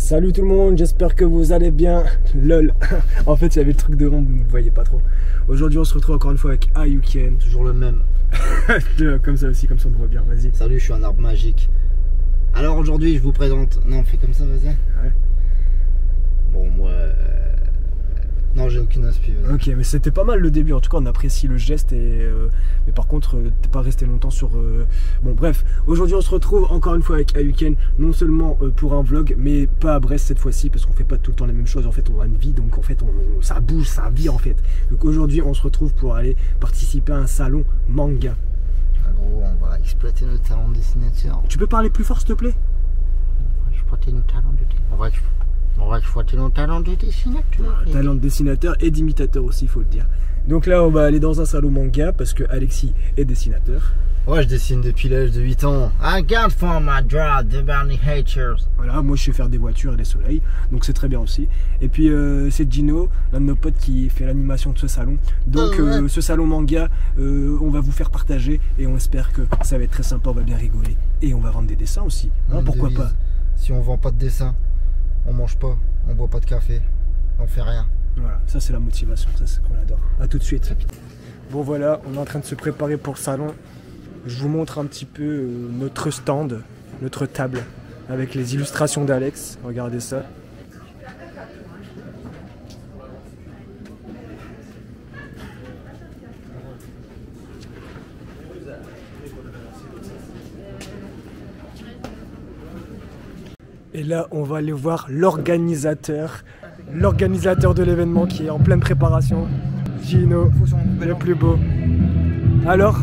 Salut tout le monde, j'espère que vous allez bien. Lol. En fait, il y avait le truc devant, vous ne voyez pas trop. Aujourd'hui, on se retrouve encore une fois avec Ayuken. Toujours le même. Comme ça aussi, comme ça on te voit bien. Vas-y. Salut, je suis un arbre magique. Alors aujourd'hui, je vous présente. Non, fais comme ça, vas-y. Ouais. Bon, moi. Non, j'ai aucune inspi. Ok, mais c'était pas mal le début. En tout cas, on apprécie le geste. Mais par contre, t'es pas resté longtemps sur. Bon, bref. Aujourd'hui, on se retrouve encore une fois avec Ayuken. Non seulement pour un vlog, mais pas à Brest cette fois-ci, parce qu'on fait pas tout le temps les mêmes choses. En fait, on a une vie, donc en fait, ça bouge, ça vit en fait. Donc aujourd'hui, on se retrouve pour aller participer à un salon manga. En gros, on va exploiter nos talents de dessinateur. Tu peux parler plus fort, s'il te plaît? On va exploiter nos talents de dessinateur. On va exploiter nos talents de dessinateur. Talent de dessinateur et d'imitateur aussi, il faut le dire. Donc là, on va aller dans un salon manga parce que Alexis est dessinateur. Ouais, je dessine depuis l'âge de 8 ans. I got for my draw the Bernie haters. Voilà, moi je sais faire des voitures et des soleils, donc c'est très bien aussi. Et puis c'est Gino, l'un de nos potes qui fait l'animation de ce salon. Donc ce salon manga, on va vous faire partager et on espère que ça va être très sympa, on va bien rigoler. Et on va vendre des dessins aussi, hein, pourquoi pas. Si on vend pas de dessins, on mange pas, on boit pas de café, on fait rien. Voilà, ça c'est la motivation, ça c'est ce qu'on adore. A tout de suite. Bon voilà, on est en train de se préparer pour le salon. Je vous montre un petit peu notre stand, notre table, avec les illustrations d'Alex. Regardez ça. Et là, on va aller voir l'organisateur de l'événement qui est en pleine préparation. Gino, le plus beau. Alors,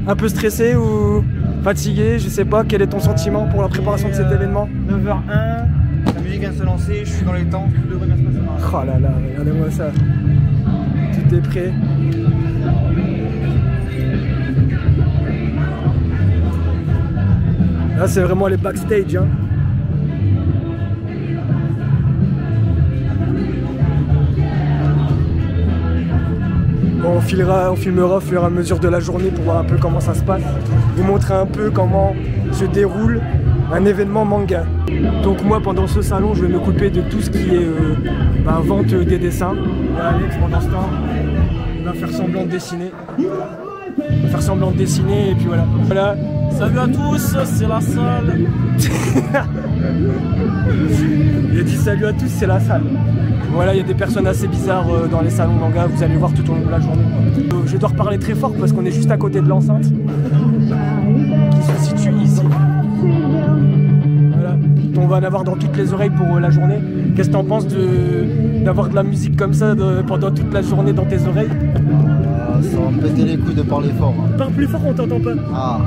un peu stressé ou fatigué? Je sais pas, quel est ton sentiment pour la préparation de cet événement? 9h01, la musique vient de se lancer, je suis dans les temps, tout devrait bien se passer. Oh là là, regardez-moi ça. Tout est prêt. Là, c'est vraiment les backstage, hein. On filmera au fur et à mesure de la journée pour voir un peu comment ça se passe. Vous montrer un peu comment se déroule un événement manga. Donc moi pendant ce salon je vais m'occuper de tout ce qui est vente des dessins. Voilà, Alex pendant ce temps il va faire semblant de dessiner. Il va faire semblant de dessiner et puis voilà. Voilà. Salut à tous, c'est la salle. Il a dit salut à tous, c'est la salle. Voilà, il y a des personnes assez bizarres dans les salons manga, vous allez voir tout au long de la journée. Je vais devoir parler très fort parce qu'on est juste à côté de l'enceinte qui se situe ici. Voilà, on va en avoir dans toutes les oreilles pour la journée. Qu'est-ce que t'en penses d'avoir de la musique comme ça pendant toute la journée dans tes oreilles? Ça va me péter les couilles de parler fort. Parle plus fort, on t'entend pas. Ah.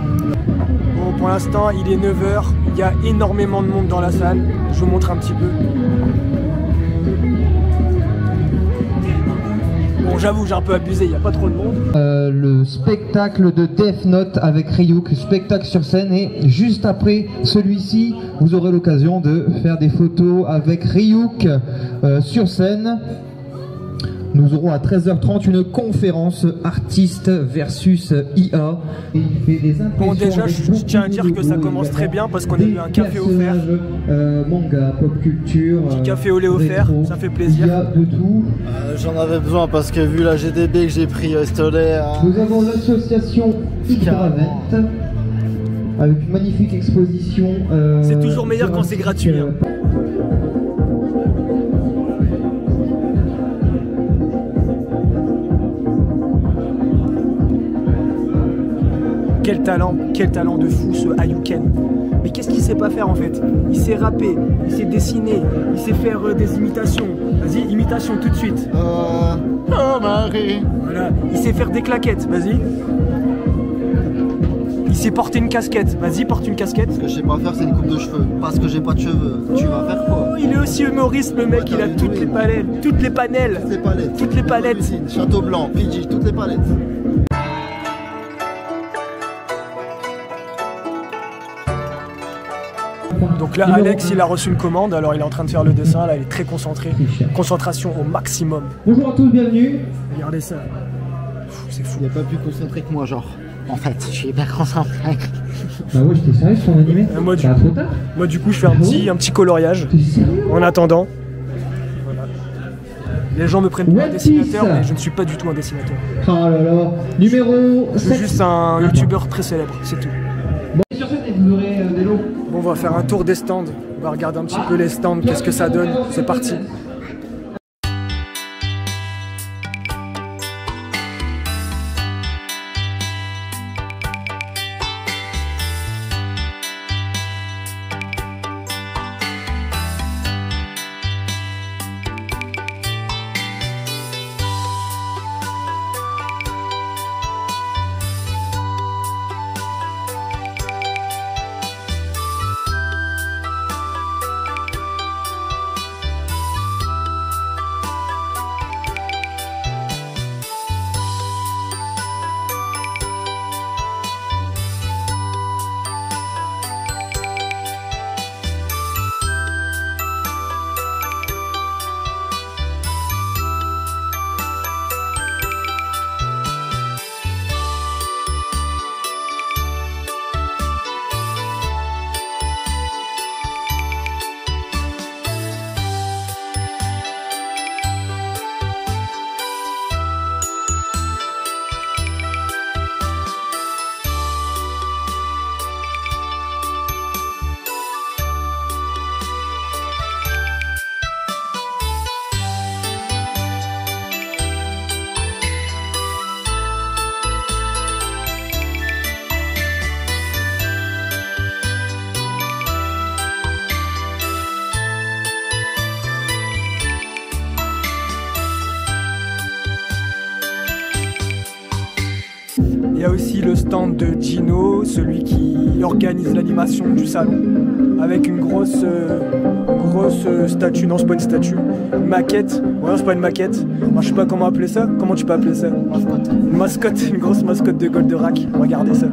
Bon, pour l'instant, il est 9h, il y a énormément de monde dans la salle. Je vous montre un petit peu. Bon, j'avoue, j'ai un peu abusé, il n'y a pas trop de monde. Le spectacle de Death Note avec Ryuk, spectacle sur scène, et juste après celui-ci, vous aurez l'occasion de faire des photos avec Ryuk sur scène. Nous aurons à 13h30 une conférence artiste versus IA. Et il fait des bon, déjà, je tiens à dire que ça commence très bien parce qu'on a eu un café offert. Manga, pop culture. Petit café au lait offert, ça fait plaisir. Il y a de tout. J'en avais besoin parce que vu la GDB que j'ai pris Stolet. Nous avons l'association Xgravent avec une magnifique exposition. C'est toujours meilleur quand c'est gratuit. Hein. Quel talent de fou ce Ayuken. Mais qu'est-ce qu'il sait pas faire en fait? Il sait rapper, il sait dessiner, il sait faire des imitations. Vas-y, imitation tout de suite. Oh Marie. Voilà, il sait faire des claquettes, vas-y. Il sait porter une casquette, vas-y, porte une casquette. Ce que je sais pas faire, c'est une coupe de cheveux. Parce que j'ai pas de cheveux. Tu vas faire quoi? Oh, il est aussi humoriste le mec, il a toutes les palettes, toutes les panels. Toutes les palettes. Toutes les palettes. Château Blanc, Fidji, toutes les palettes. Donc là, Alex, il a reçu une commande, alors il est en train de faire le dessin, là, il est très concentré. Concentration au maximum. Bonjour à tous, bienvenue. Regardez ça. C'est fou. Il n'a pas plus concentré que moi, genre. En fait, je suis hyper concentré. Bah ouais, j'étais sérieux sur ton animé. Moi, Bah trop tard. Moi du coup je fais un petit coloriage T'es sérieux? en attendant. Voilà. Les gens me prennent pour un What dessinateur, is ça? mais je ne suis pas du tout un dessinateur. Oh là là. Numéro Je suis 7. juste un youtubeur très célèbre, c'est tout. Bon, sur scène, et vous aurez des lots. Bon, on va faire un tour des stands. On va regarder un petit peu les stands, qu'est-ce que ça donne. C'est parti. Il y a aussi le stand de Gino, celui qui organise l'animation du salon, avec une grosse statue, non c'est pas une statue, une maquette, ouais c'est pas une maquette, moi, je sais pas comment appeler ça, comment tu peux appeler ça? Une mascotte, une grosse mascotte de Goldorak, regardez ça.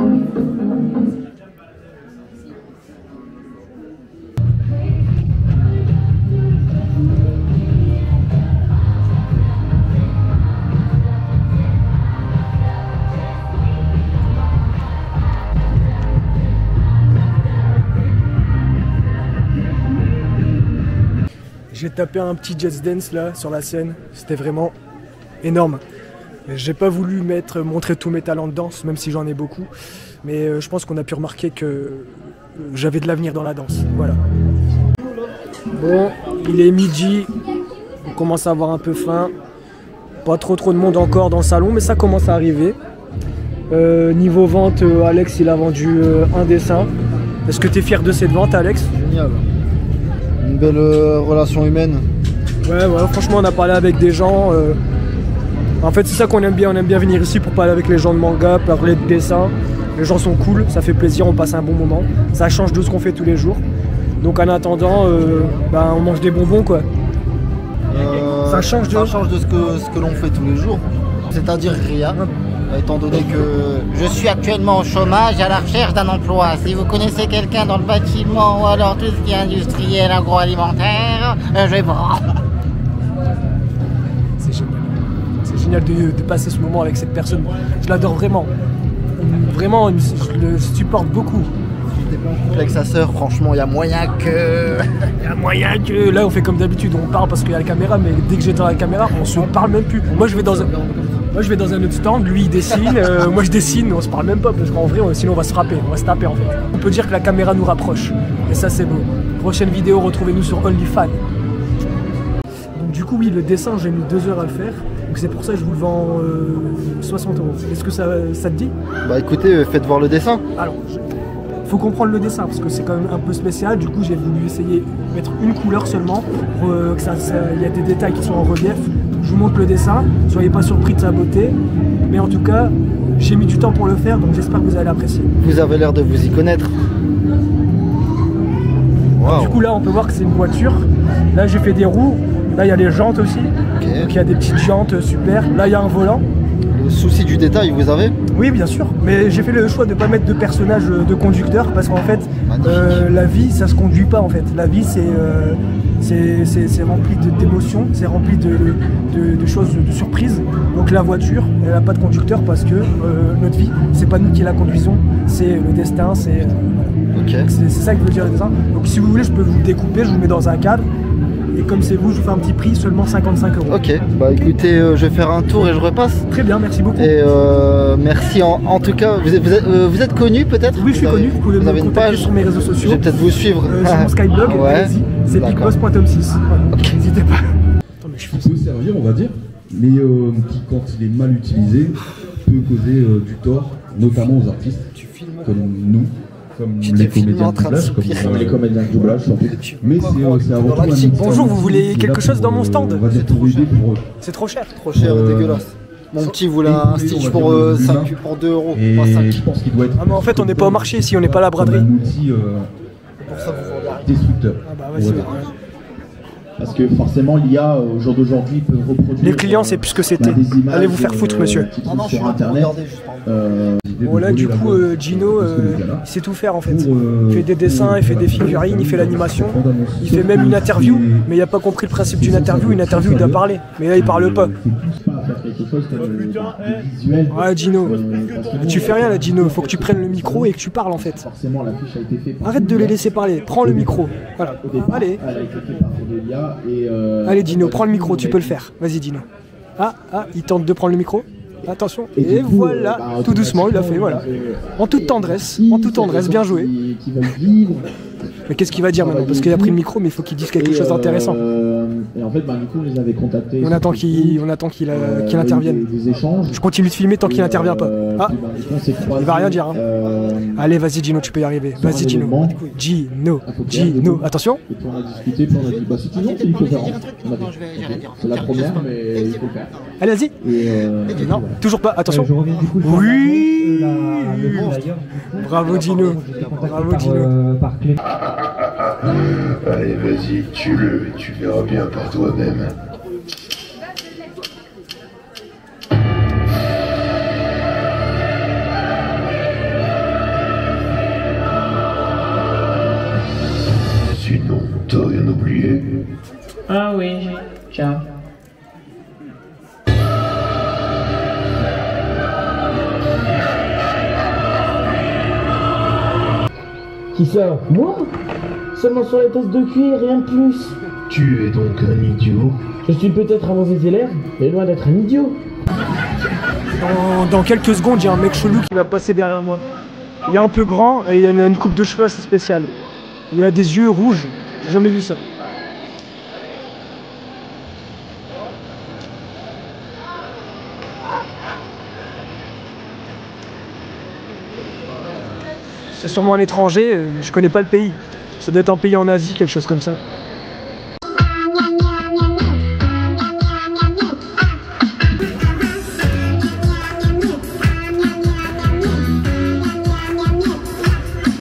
J'ai tapé un petit Just Dance là sur la scène, c'était vraiment énorme. J'ai pas voulu montrer tous mes talents de danse, même si j'en ai beaucoup, mais je pense qu'on a pu remarquer que j'avais de l'avenir dans la danse. Voilà. Bon, il est midi, on commence à avoir un peu faim. Pas trop de monde encore dans le salon, mais ça commence à arriver. Niveau vente, Alex il a vendu un dessin. Est-ce que tu es fier de cette vente, Alex? Génial. Une belle relation humaine. Ouais, franchement on a parlé avec des gens. En fait c'est ça qu'on aime bien, on aime bien venir ici pour parler avec les gens de manga, parler de dessin. Les gens sont cool, ça fait plaisir, on passe un bon moment. Ça change de ce qu'on fait tous les jours. Donc en attendant, on mange des bonbons quoi. Ça change de ce que l'on fait tous les jours. C'est-à-dire rien. Étant donné que Je suis actuellement au chômage à la recherche d'un emploi. Si vous connaissez quelqu'un dans le bâtiment ou alors tout ce qui est industriel, agroalimentaire, je vais voir. C'est génial. C'est génial de passer ce moment avec cette personne. Je l'adore vraiment. Vraiment, je le supporte beaucoup. avec sa sœur, franchement, il y a moyen que... Il y a moyen que... Là, on fait comme d'habitude, on parle parce qu'il y a la caméra, mais dès que j'éteins la caméra, on se parle même plus. Moi, je vais dans un autre stand, lui, il dessine, moi, je dessine, on se parle même pas, parce qu'en vrai, sinon, on va se frapper, on va se taper, en fait. On peut dire que la caméra nous rapproche, et ça, c'est beau. Prochaine vidéo, retrouvez-nous sur OnlyFans. Donc, du coup, oui, le dessin, j'ai mis 2 heures à le faire. Donc c'est pour ça que je vous le vends 60 €. Est-ce que ça te dit? Bah écoutez, faites voir le dessin. Alors, faut comprendre le dessin parce que c'est quand même un peu spécial. Du coup, j'ai voulu essayer de mettre une couleur seulement pour que il y a des détails qui sont en relief. Je vous montre le dessin. Soyez pas surpris de sa beauté. Mais en tout cas, j'ai mis du temps pour le faire, donc j'espère que vous allez apprécier. Vous avez l'air de vous y connaître. Wow. Du coup, là, on peut voir que c'est une voiture. Là, j'ai fait des roues. Là, il y a les jantes aussi. Okay. Donc, il y a des petites jantes super. Là, il y a un volant. Le souci du détail, vous avez? Oui, bien sûr. Mais j'ai fait le choix de ne pas mettre de personnage de conducteur parce qu'en fait, la vie, ça se conduit pas en fait. La vie, c'est rempli d'émotions, c'est rempli de choses, de surprises. Donc la voiture, elle n'a pas de conducteur parce que notre vie, c'est pas nous qui la conduisons, c'est le destin, c'est ça que veut dire le dessin. Donc si vous voulez, je peux vous le découper, je vous le mets dans un cadre. Et comme c'est vous, je vous fais un petit prix, seulement 55 €. Ok, bah écoutez, je vais faire un tour et je repasse. Très bien, merci beaucoup. Et merci en tout cas. Vous êtes connu peut-être? Oui, je suis connu, vous pouvez me contacter sur mes réseaux sociaux. Je vais peut-être vous suivre. Sur mon Skyblog, allez-y, c'est bigboss.tom6. N'hésitez pas. Attends, mais qui peut servir, on va dire, mais qui, quand il est mal utilisé, peut causer du tort, notamment aux artistes, comme nous. Comme les comédiens de doublage, comme les comédiens de doublage, mais c'est avant tout un métier. Bonjour, vous voulez quelque chose dans mon stand? On va dire pour aider pour... C'est trop cher. Trop cher, dégueulasse. Mon petit voulait un Stitch pour 5 pour 2 €, et pas 5. je pense qu'il doit être... Ah mais en fait on n'est pas au marché ici, on n'est pas à la braderie. un outil Pour ça, vous vendez rien. destructeur. Ah bah vas-y. Parce que forcément l'IA au jour d'aujourd'hui peut reproduire. Les clients c'est plus ce que c'était. Allez vous faire foutre monsieur. Qui Non, non, trouvent je suis sur là pour internet. regarder juste. Bon là du coup Gino il sait tout faire en fait. Il fait des dessins, il fait des figurines, il fait l'animation, il fait même une interview, mais il n'a pas compris le principe d'une interview. Une interview il doit parler, mais là il parle pas. Ouais Gino, tu fais rien là Gino, faut que tu prennes le micro et que tu parles en fait. Forcément l'affiche a été faite. Arrête de les laisser parler, prends le micro. Voilà, allez. Elle a été faite par Rodelia et Allez Dino, prends le micro, tu peux le faire. Vas-y Dino. Ah, il tente de prendre le micro. Attention. Et voilà, tout doucement, il l'a fait, voilà. En toute tendresse, bien joué. Qui veulent vivre. Mais qu'est-ce qu'il va dire maintenant? Parce qu'il a pris le micro, mais il faut qu'il dise quelque chose d'intéressant. Et en fait, du coup, on les avait contactés. On attend qu'il intervienne. Des échanges. Je continue de filmer tant qu'il n'intervient pas. Ah, il va rien dire. Hein. Allez, vas-y Gino, tu peux y arriver. Vas-y Gino. Gino, attention. Et puis on a discuté, puis on a dit, bah si tu veux, c'est une conférence. C'est la première, mais il faut le faire. Allez, vas-y. Non, toujours pas, attention. Je reviens du coup sur Oui. le d'ailleurs. Bravo Gino. Bravo Gino. Par clé. Allez, vas-y, tue-le et tu verras bien par toi-même. Sinon, t'as rien oublié? Ah oui, tiens. Qui ça? Moi? Seulement sur les tests de cuir, rien de plus. Tu es donc un idiot? Je suis peut-être un mauvais élève, mais loin d'être un idiot. Dans quelques secondes, il y a un mec chelou qui va passer derrière moi. Il est un peu grand et il a une coupe de cheveux assez spéciale. Il a des yeux rouges. J'ai jamais vu ça. C'est sûrement un étranger, je connais pas le pays. Ça doit être un pays en Asie, quelque chose comme ça.